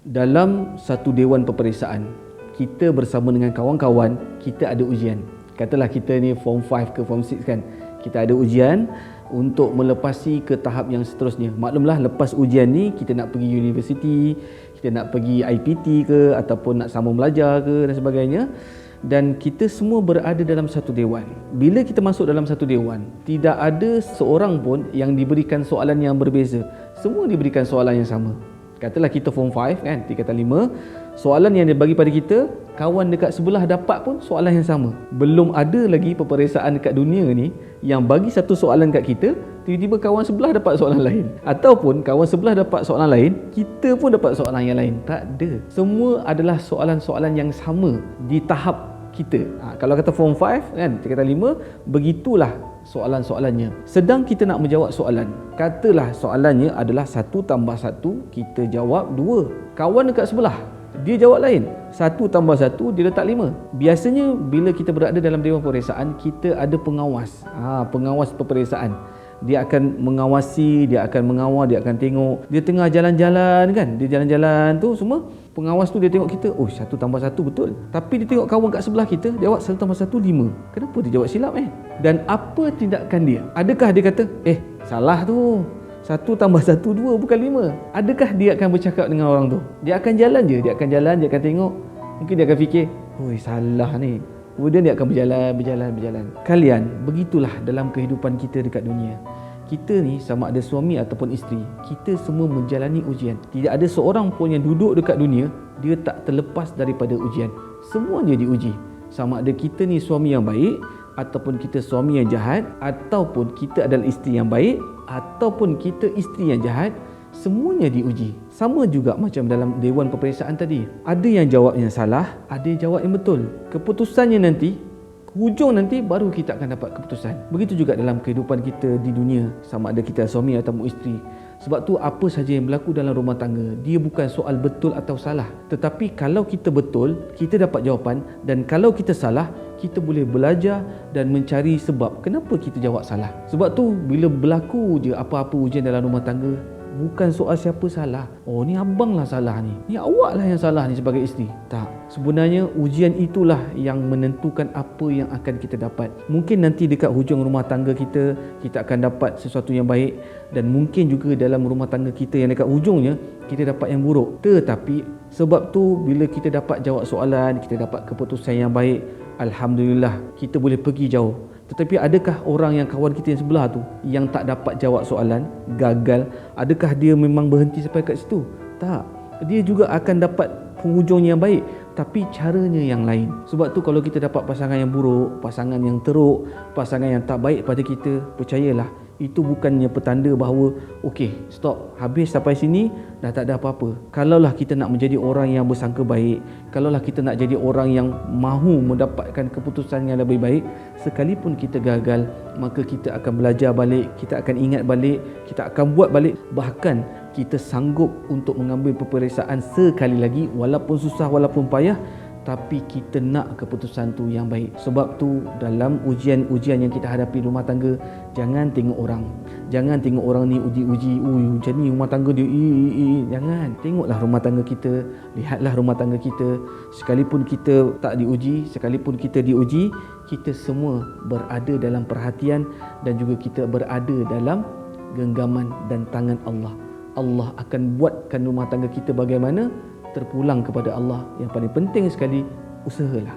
dalam satu dewan peperiksaan, kita bersama dengan kawan-kawan, kita ada ujian. Katalah kita ni form 5 ke form 6 kan, kita ada ujian untuk melepasi ke tahap yang seterusnya. Maklumlah, lepas ujian ni kita nak pergi universiti, kita nak pergi IPT ke, ataupun nak sambung belajar ke dan sebagainya. Dan kita semua berada dalam satu dewan. Bila kita masuk dalam satu dewan, tidak ada seorang pun yang diberikan soalan yang berbeza. Semua diberikan soalan yang sama. Katalah kita form 5 kan, tingkatan 5, soalan yang dia bagi pada kita, kawan dekat sebelah dapat pun soalan yang sama. Belum ada lagi peperiksaan dekat dunia ni yang bagi satu soalan kat kita, tiba-tiba kawan sebelah dapat soalan lain, ataupun kawan sebelah dapat soalan lain, kita pun dapat soalan yang lain. Tak ada. Semua adalah soalan-soalan yang sama di tahap kita. Kalau kata form 5 kan, tingkatan 5, begitulah soalan-soalannya. Sedang kita nak menjawab soalan, katalah soalannya adalah 1 tambah 1, kita jawab 2. Kawan dekat sebelah, dia jawab lain, 1 tambah 1, dia letak 5. Biasanya bila kita berada dalam dewan peperiksaan, kita ada pengawas. Pengawas peperiksaan. Dia akan mengawasi, dia akan mengawal, dia akan tengok. Dia tengah jalan-jalan kan, dia jalan-jalan tu semua, pengawas tu dia tengok kita, 1 tambah 1 betul. Tapi dia tengok kawan kat sebelah kita, dia jawab 1 tambah 1, 5. Kenapa dia jawab silap Dan apa tindakan dia? Adakah dia kata, salah tu, 1 tambah 1, 2 bukan 5. Adakah dia akan bercakap dengan orang tu? Dia akan jalan je, dia akan tengok. Mungkin dia akan fikir, salah ni. Kemudian dia akan berjalan. Kalian, begitulah dalam kehidupan kita dekat dunia. Kita ni sama ada suami ataupun isteri, kita semua menjalani ujian. Tidak ada seorang pun yang duduk dekat dunia, dia tak terlepas daripada ujian. Semuanya diuji. Sama ada kita ni suami yang baik, ataupun kita suami yang jahat, ataupun kita adalah isteri yang baik, ataupun kita isteri yang jahat, semuanya diuji. Sama juga macam dalam dewan peperiksaan tadi. Ada yang jawab yang salah, ada yang jawab yang betul. Keputusannya nanti, hujung nanti baru kita akan dapat keputusan. Begitu juga dalam kehidupan kita di dunia, sama ada kita suami atau isteri. Sebab tu apa saja yang berlaku dalam rumah tangga, dia bukan soal betul atau salah. Tetapi kalau kita betul, kita dapat jawapan. Dan kalau kita salah, kita boleh belajar dan mencari sebab kenapa kita jawab salah. Sebab tu bila berlaku je apa-apa ujian dalam rumah tangga, bukan soal siapa salah. Ni abang lah salah ni, awak lah yang salah ni sebagai isteri. Tak. Sebenarnya ujian itulah yang menentukan apa yang akan kita dapat. Mungkin nanti dekat hujung rumah tangga kita, kita akan dapat sesuatu yang baik. Dan mungkin juga dalam rumah tangga kita yang dekat hujungnya, kita dapat yang buruk. Tetapi sebab tu bila kita dapat jawab soalan, kita dapat keputusan yang baik, alhamdulillah, kita boleh pergi jauh. Tetapi adakah orang yang kawan kita yang sebelah tu yang tak dapat jawab soalan, gagal, adakah dia memang berhenti sampai kat situ? Tak. Dia juga akan dapat penghujung yang baik, tapi caranya yang lain. Sebab tu kalau kita dapat pasangan yang buruk, pasangan yang teruk, pasangan yang tak baik pada kita, percayalah, itu bukannya petanda bahawa stop, habis sampai sini, dah tak ada apa-apa. Kalaulah kita nak menjadi orang yang bersangka baik, kalaulah kita nak jadi orang yang mahu mendapatkan keputusan yang lebih baik, sekalipun kita gagal, maka kita akan belajar balik, kita akan ingat balik, kita akan buat balik. Bahkan kita sanggup untuk mengambil peperiksaan sekali lagi, walaupun susah, walaupun payah, tapi kita nak keputusan tu yang baik. Sebab tu dalam ujian-ujian yang kita hadapi rumah tangga, jangan tengok orang. Jangan tengok orang ni uji-uji, macam ni rumah tangga dia. Jangan. Tengoklah rumah tangga kita, lihatlah rumah tangga kita. Sekalipun kita tak diuji, sekalipun kita diuji, kita semua berada dalam perhatian dan juga kita berada dalam genggaman dan tangan Allah. Allah akan buatkan rumah tangga kita bagaimana, terpulang kepada Allah. Yang paling penting sekali, usahalah.